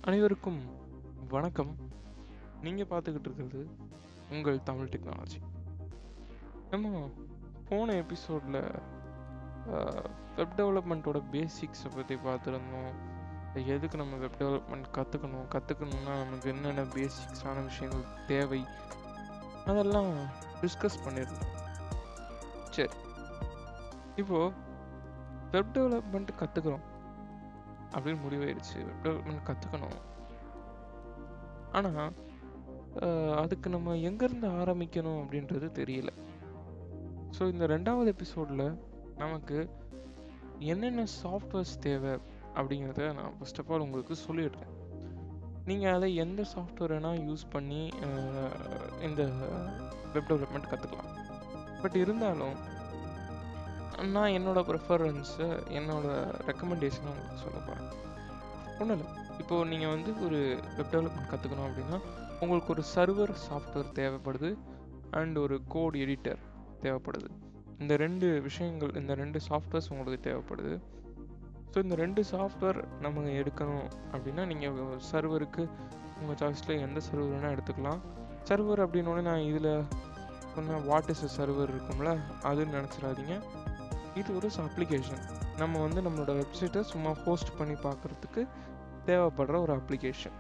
அனைவருக்கும் வணக்கம். நீங்கள் பார்த்துக்கிட்டு இருக்கிறது உங்கள் தமிழ் டெக்னாலஜி. நம்ம போன எபிசோடில் வெப் டெவலப்மெண்ட்டோட பேசிக்ஸை பற்றி பார்த்துருந்தோம். எதுக்கு நம்ம வெப் டெவலப்மெண்ட் கற்றுக்கணுன்னா நமக்கு என்னென்ன பேசிக்ஸான விஷயங்கள் தேவை அதெல்லாம் டிஸ்கஸ் பண்ணியிருந்தோம். சரி, இப்போது வெப் டெவலப்மெண்ட் கற்றுக்குறோம் அப்படின்னு முடிவாயிடுச்சு. வெப் டெவலப்மெண்ட் கற்றுக்கணும். ஆனால் அதுக்கு நம்ம எங்கேருந்து ஆரம்பிக்கணும் அப்படின்றது தெரியல. ஸோ இந்த 2வது எபிசோடில் நமக்கு என்னென்ன சாஃப்ட்வேர்ஸ் தேவை அப்படிங்கிறத நான் ஃபர்ஸ்ட் ஆஃப் ஆல் உங்களுக்கு சொல்லிடுறேன். நீங்கள் அதை எந்த சாஃப்ட்வேர் வேணால் யூஸ் பண்ணி இந்த வெப் டெவலப்மெண்ட் கற்றுக்கலாம். பட் இருந்தாலும் நான் என்னோடய ப்ரிஃபரன்ஸை ரெக்கமெண்டேஷனை உங்களுக்கு சொல்ல போகிறேன். ஒன்றும் இல்லை, இப்போது நீங்கள் வந்து ஒரு வெப் டெவலப்மெண்ட் கற்றுக்கணும் அப்படின்னா உங்களுக்கு ஒரு சர்வர் சாஃப்ட்வேர் தேவைப்படுது அண்ட் ஒரு கோட் எடிட்டர் தேவைப்படுது. இந்த 2 சாஃப்ட்வேர்ஸ் உங்களுக்கு தேவைப்படுது. ஸோ இந்த 2 சாஃப்ட்வேர் நம்ம எடுக்கணும் அப்படின்னா நீங்கள் சர்வருக்கு உங்கள் சாய்ஸில் எந்த சர்வர் வேணால் எடுத்துக்கலாம். சர்வர் அப்படின்னோடனே நான் இதில் சொன்ன வாட் இஸ் அ சர்வர் இருக்கும்ல அதுன்னு நினச்சிடாதீங்க. இது ஒரு அப்ளிகேஷன். நம்ம வந்து நம்மளோட வெப்சைட்டை சும்மா ஹோஸ்ட் பண்ணி பார்க்குறதுக்கு தேவைப்படுற ஒரு அப்ளிகேஷன்.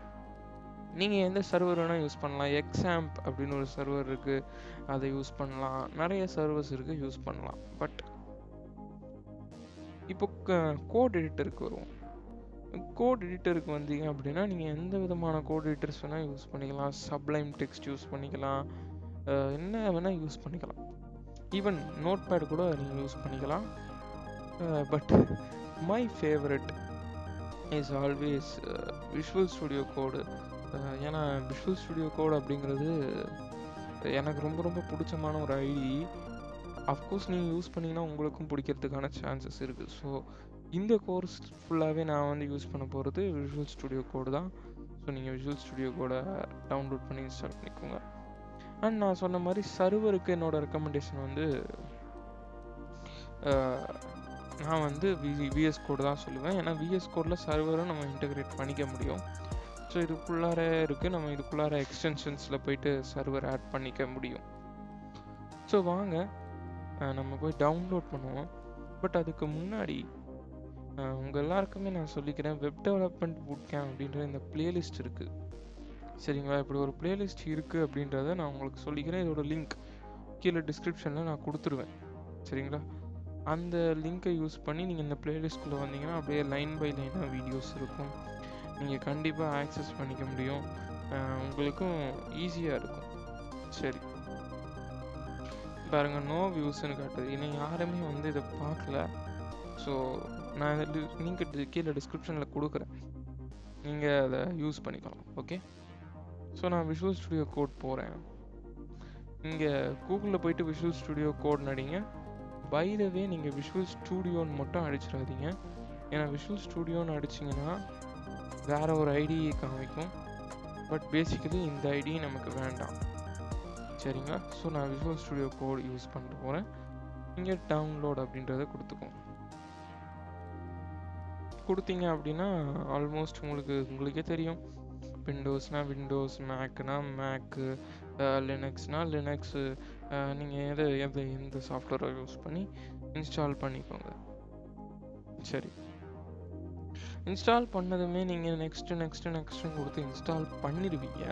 நீங்கள் எந்த சர்வர் வேணால் யூஸ் பண்ணலாம். எக்ஸாம்ப் அப்படின்னு ஒரு சர்வர் இருக்குது, அதை யூஸ் பண்ணலாம். நிறைய சர்வர்ஸ் இருக்குது, யூஸ் பண்ணலாம். பட் இப்போ கோட் எடிட்டருக்கு வருவோம். கோட் எடிட்டருக்கு வந்தீங்க அப்படின்னா நீங்கள் எந்த விதமான கோட் எடிட்டர்ஸ் வேணால் யூஸ் பண்ணிக்கலாம். சப்ளைம் டெக்ஸ்ட் யூஸ் பண்ணிக்கலாம், என்ன வேணால் யூஸ் பண்ணிக்கலாம். ஈவன் நோட் பேட் கூட நீங்கள் யூஸ் பண்ணிக்கலாம். But my favourite is always Visual Studio code. ஏன்னா விஷுவல் ஸ்டுடியோ கோடு அப்படிங்கிறது எனக்கு ரொம்ப ரொம்ப பிடிச்சமான ஒரு ஐடி. அஃப்கோர்ஸ் நீங்கள் யூஸ் பண்ணிங்கன்னா உங்களுக்கும் பிடிக்கிறதுக்கான சான்சஸ் இருக்குது. ஸோ இந்த கோர்ஸ் ஃபுல்லாகவே நான் வந்து யூஸ் பண்ண போகிறது விஷுவல் ஸ்டுடியோ கோடு தான். ஸோ நீங்கள் விஷுவல் ஸ்டுடியோ கோடை டவுன்லோட் பண்ணி இன்ஸ்டால் பண்ணிக்கோங்க. அண்ட் நான் சொன்ன மாதிரி சர்வருக்கு என்னோடய ரெக்கமெண்டேஷன் வந்து நான் வந்து விஎஸ் கோடு தான் சொல்லுவேன். ஏன்னா விஎஸ் கோடில் சர்வரை நம்ம இன்டெகிரேட் பண்ணிக்க முடியும். ஸோ இதுக்குள்ளார இருக்குது, நம்ம இதுக்குள்ளார எக்ஸ்டென்ஷன்ஸில் போயிட்டு சர்வர் ஆட் பண்ணிக்க முடியும். ஸோ வாங்க நம்ம போய் டவுன்லோட் பண்ணுவோம். பட் அதுக்கு முன்னாடி உங்கள் எல்லாருக்குமே நான் சொல்லிக்கிறேன், வெப் டெவலப்மெண்ட் பூட் கேம்ப் அப்படின்ற இந்த பிளேலிஸ்ட் இருக்குது. சரிங்களா? இப்படி ஒரு பிளேலிஸ்ட் இருக்குது அப்படின்றத நான் உங்களுக்கு சொல்லிக்கிறேன். இதோட லிங்க் கீழே டிஸ்கிரிப்ஷனில் நான் கொடுத்துருவேன். சரிங்களா? அந்த லிங்க்கை யூஸ் பண்ணி நீங்கள் இந்த பிளேலிஸ்ட்குள்ளே வந்தீங்கன்னா அப்படியே லைன் பை லைனாக வீடியோஸ் இருக்கும். நீங்கள் கண்டிப்பாக ஆக்சஸ் பண்ணிக்க முடியும். உங்களுக்கும் ஈஸியாக இருக்கும். சரி பாருங்கள், நோ வியூஸ்ன்னு காட்டுது. இன்னும் யாருமே வந்து இதை பார்க்கல. ஸோ நான் இந்த லிங்க் கீழே டிஸ்கிரிப்ஷனில் கொடுக்குறேன், நீங்கள் அதை யூஸ் பண்ணிக்கலாம். ஓகே, ஸோ நான் விஷுவல் ஸ்டுடியோ கோட் போகிறேன். இங்கே கூகுளில் போயிட்டு விஷுவல் ஸ்டுடியோ கோட் நடிங்க. பை த வே நீங்கள் விஷுவல் ஸ்டூடியோன்னு மட்டும் அடிச்சிடாதீங்க. ஏன்னா விஷுவல் ஸ்டூடியோன்னு அடிச்சிங்கன்னா வேறு ஒரு ஐடி காமிக்கும். பட் பேசிக்கலி இந்த ஐடி நமக்கு வேண்டாம். சரிங்களா? ஸோ நான் விஷுவல் ஸ்டுடியோ கோட் யூஸ் பண்ணிட்டு போகிறேன். இங்கே டவுன்லோட் அப்படின்றத கொடுத்தீங்க அப்படின்னா ஆல்மோஸ்ட் உங்களுக்கே தெரியும். விண்டோஸ்னால் விண்டோஸ், மேக்னா மேக்கு, லினக்ஸ்னால் லினக்ஸு. நீங்கள் எந்த சாஃப்ட்வேரை யூஸ் பண்ணி இன்ஸ்டால் பண்ணிக்கோங்க. சரி, இன்ஸ்டால் பண்ணதுமே நீங்கள் நெக்ஸ்ட்டு கொடுத்து இன்ஸ்டால் பண்ணிடுவீங்க.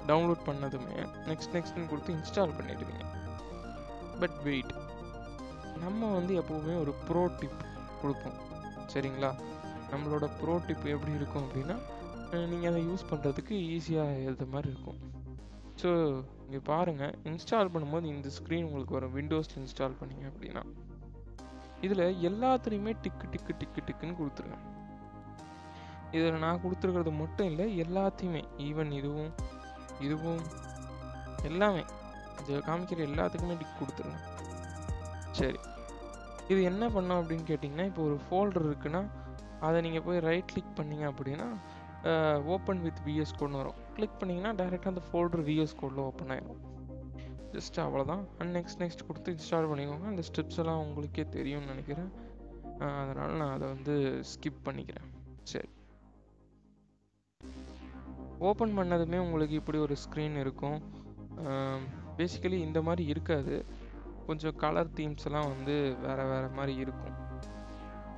டவுன்லோட் பண்ணதுமே நெக்ஸ்ட்னு கொடுத்து இன்ஸ்டால் பண்ணிடுவீங்க. பட் வெயிட், நம்ம வந்து எப்போவுமே ஒரு ப்ரோ டிப் கொடுப்போம். சரிங்களா? நம்மளோட ப்ரோ டிப் எப்படி இருக்கும் அப்படின்னா, நீங்கள் அதை யூஸ் பண்ணுறதுக்கு ஈஸியாக எழுத மாதிரி இருக்கும். ஸோ இங்கே பாருங்கள், இன்ஸ்டால் பண்ணும்போது இந்த ஸ்க்ரீன் உங்களுக்கு வரும். விண்டோஸில் இன்ஸ்டால் பண்ணிங்க அப்படின்னா இதில் எல்லாத்துலேயுமே டிக்குன்னு கொடுத்துருங்க. இதில் நான் கொடுத்துருக்கிறது மட்டும் இல்லை, எல்லாத்தையுமே, ஈவன் இதுவும் எல்லாமே இதில் காமிக்கிற எல்லாத்துக்குமே டிக் கொடுத்துருங்க. சரி, இது என்ன பண்ணோம் அப்படின்னு கேட்டிங்கன்னா, இப்போ ஒரு ஃபோல்டர் இருக்குன்னா அதை நீங்கள் போய் ரைட் கிளிக் பண்ணிங்க அப்படின்னா ஓப்பன் வித் விஎஸ் கோட்னு வரும். கிளிக் பண்ணிங்கன்னா டைரெக்டாக அந்த ஃபோல்டர் விஎஸ் கோடில் ஓப்பன் ஆகிடும். ஜஸ்ட் அவ்வளோதான். அண்ட் நெக்ஸ்ட் கொடுத்து இன்ஸ்டால் பண்ணிக்கோங்க. அந்த ஸ்டெப்ஸ் எல்லாம் உங்களுக்கே தெரியும்னு நினைக்கிறேன். அதனால் நான் அதை வந்து ஸ்கிப் பண்ணிக்கிறேன். சரி, ஓப்பன் பண்ணதுமே உங்களுக்கு இப்படி ஒரு ஸ்க்ரீன் இருக்கும். பேசிக்கலி இந்த மாதிரி இருக்காது. கொஞ்சம் கலர் தீம்ஸ் எல்லாம் வந்து வேறு வேறு மாதிரி இருக்கும்.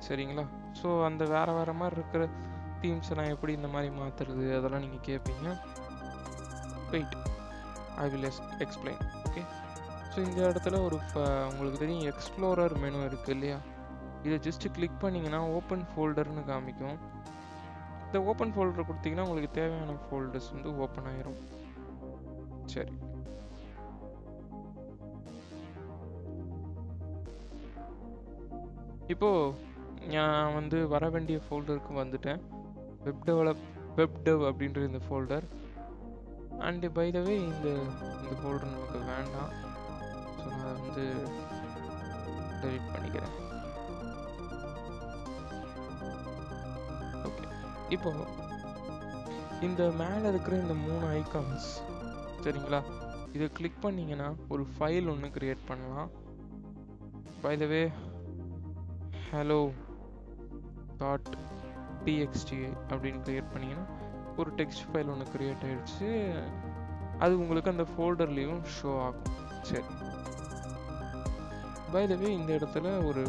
சரிங்களா? ஸோ அந்த வேறு மாதிரி இருக்கிற தீம்ஸ் எல்லாம் எப்படி இந்த மாதிரி மாற்றுறது அதெல்லாம் நீங்கள் கேட்பீங்க. Wait, I will explain. Okay, so இந்த இடத்துல ஒரு உங்களுக்கு தெரியும் எக்ஸ்ப்ளோரர் மெனு இருக்குது இல்லையா? இதை ஜஸ்ட்டு கிளிக் பண்ணிங்கன்னா ஓப்பன் ஃபோல்டர்னு காமிக்கும். இந்த ஓப்பன் ஃபோல்டர் கொடுத்தீங்கன்னா உங்களுக்கு தேவையான ஃபோல்டர்ஸ் வந்து ஓப்பன் ஆயிரும். சரி, இப்போது நான் வந்து வர வேண்டிய ஃபோல்டருக்கு வந்துட்டேன். வெப் டெவ் அப்படின்ற இந்த ஃபோல்டர். அண்டு பை த வே இந்த ஃபோல்டர் நமக்கு வேண்டாம். ஸோ நான் வந்து டெலீட் பண்ணிக்கிறேன். ஓகே, இப்போ இந்த மேலே இருக்கிற இந்த 3 ஐகான்ஸ் சரிங்களா, இதை கிளிக் பண்ணிங்கன்னா ஒரு ஃபைல் ஒன்று க்ரியேட் பண்ணலாம். பை த வே hello.txt அப்படின்னு க்ரியேட் பண்ணிங்கன்னா ஒரு டெக்ஸ்ட் ஃபைல் ஒன்று க்ரியேட் ஆகிடுச்சு. அது உங்களுக்கு அந்த ஃபோல்டர்லேயும் ஷோ ஆகும். சரி, பை த வே இந்த இடத்துல ஒரு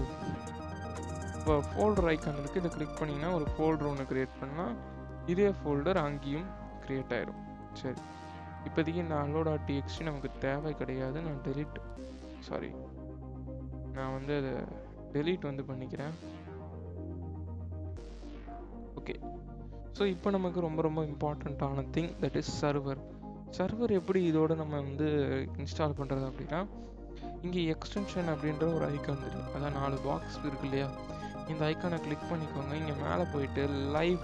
ஃபோல்டர் ஐக்கான் இருக்குது. இதை கிளிக் பண்ணிங்கன்னா ஒரு ஃபோல்டர் ஒன்று க்ரியேட் பண்ணால் இதே ஃபோல்டர் அங்கேயும் க்ரியேட் ஆகிடும். சரி, இப்போதைக்கு இந்த hello.txt நமக்கு தேவை கிடையாது. நான் வந்து அதை டெலீட் வந்து பண்ணிக்கிறேன். ஓகே, ஸோ இப்போ நமக்கு ரொம்ப ரொம்ப இம்பார்ட்டண்ட்டான திங் தட் இஸ் சர்வர் எப்படி இதோட நம்ம வந்து இன்ஸ்டால் பண்ணுறது அப்படின்னா, இங்கே எக்ஸ்டென்ஷன் அப்படின்ற ஒரு ஐக்கான் தெரியும். அதான் 4 பாக்ஸ் இருக்கு இல்லையா? இந்த ஐக்கானை கிளிக் பண்ணிக்கோங்க. இங்கே மேலே போயிட்டு லைவ்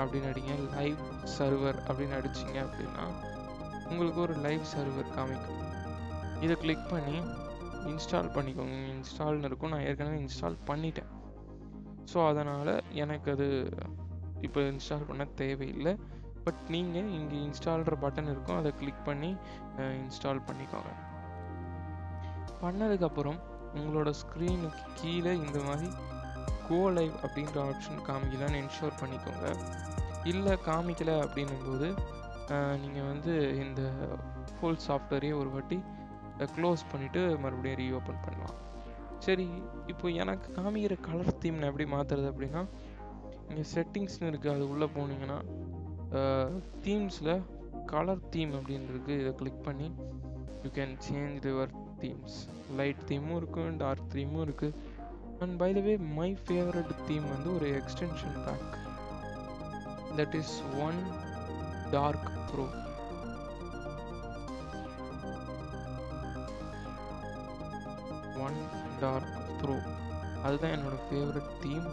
அப்படின்னு அடிங்க. லைவ் சர்வர் அப்படின்னு அடிச்சிங்க அப்படின்னா உங்களுக்கு ஒரு லைவ் சர்வர் காமிக்கும். இதை கிளிக் பண்ணி இன்ஸ்டால் பண்ணிக்கோங்க. இன்ஸ்டால்னு இருக்கும். நான் ஏற்கனவே இன்ஸ்டால் பண்ணிட்டேன். ஸோ அதனால் எனக்கு அது இப்போ இன்ஸ்டால் பண்ண தேவையில்லை. பட் நீங்கள் இங்கே இன்ஸ்டால்ற பட்டன் இருக்கும், அதை கிளிக் பண்ணி இன்ஸ்டால் பண்ணிக்கோங்க. பண்ணதுக்கப்புறம் உங்களோட ஸ்க்ரீனுக்கு கீழே இந்த மாதிரி கோ லைவ் அப்படின்ற ஆப்ஷன் காமிக்கலான்னு என்ஷூர் பண்ணிக்கோங்க. இல்லை காமிக்கலை அப்படின்னும்போது நீங்கள் வந்து இந்த ஃபுல் சாஃப்ட்வேரையே ஒரு வாட்டி க்ளோஸ் பண்ணிவிட்டு மறுபடியும் ரீஓப்பன் பண்ணலாம். சரி, இப்போ எனக்கு காமிக்கிற கலர் தீம் நான் எப்படி மாற்றுறது அப்படின்னா, இங்கே செட்டிங்ஸ்னு இருக்குது. அது உள்ளே போனீங்கன்னா தீம்ஸில் கலர் தீம் அப்படின்னு இருக்குது. இதை கிளிக் பண்ணி you can change your themes. Light தீமும் இருக்குது, டார்க் தீமும் இருக்குது. And by the way my favourite theme வந்து ஒரு extension pack, that is One Dark Pro. அதுதான் என்னோடய ஃபேவரட் தீம்.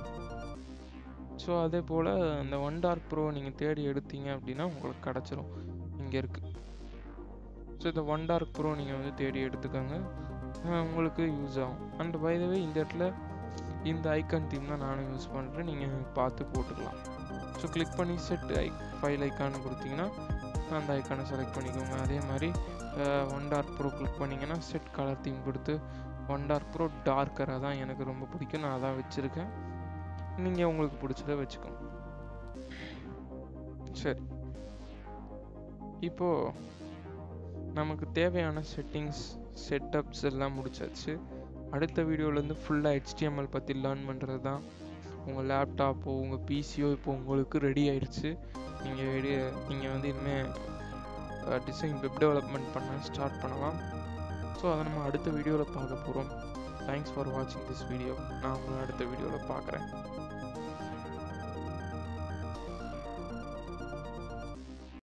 ஸோ அதே போல் அந்த ஒன் டார்க் ப்ரோ நீங்கள் தேடி எடுத்தீங்க அப்படின்னா உங்களுக்கு கிடச்சிரும். இங்கே இருக்குது. ஸோ இந்த ஒன் டார்க் ப்ரோ நீங்கள் வந்து தேடி எடுத்துக்கோங்க, உங்களுக்கு யூஸ் ஆகும். அண்ட் பை த வே இந்த இடத்துல இந்த ஐக்கான் தீம் தான் நானும் யூஸ் பண்ணுறேன். நீங்கள் பார்த்து போட்டுக்கலாம். ஸோ கிளிக் பண்ணி செட் ஃபைல் ஐக்கான் கொடுத்தீங்கன்னா அந்த ஐக்கானை செலக்ட் பண்ணிக்கோங்க. அதே மாதிரி ஒன் டார்க் ப்ரோ கிளிக் பண்ணிங்கன்னா செட் கலர் தீம் கொடுத்து ஒன் டார்க் ப்ரோ டார்க்கராக தான் எனக்கு ரொம்ப பிடிக்கும். நான் அதான் வச்சுருக்கேன். நீங்கள் உங்களுக்கு பிடிச்சதை வச்சுக்கோங்க. சரி, இப்போது நமக்கு தேவையான செட்டப்ஸ் எல்லாம் முடிச்சாச்சு. அடுத்த வீடியோலேருந்து ஃபுல்லாக HTML பற்றி லேர்ன் பண்ணுறது தான். உங்கள் லேப்டாப்போ உங்கள் பிசியோ இப்போ உங்களுக்கு ரெடி ஆயிடுச்சு. நீங்கள் வந்து இனிமேல் டிசைன் வெப் டெவலப்மெண்ட் பண்ண ஸ்டார்ட் பண்ணலாம். ஸோ அதை நம்ம அடுத்த வீடியோவில் பார்க்க போகிறோம். தேங்க்ஸ் ஃபார் வாட்சிங் திஸ் வீடியோ. நான் உங்களை அடுத்த வீடியோவில் பார்க்குறேன்.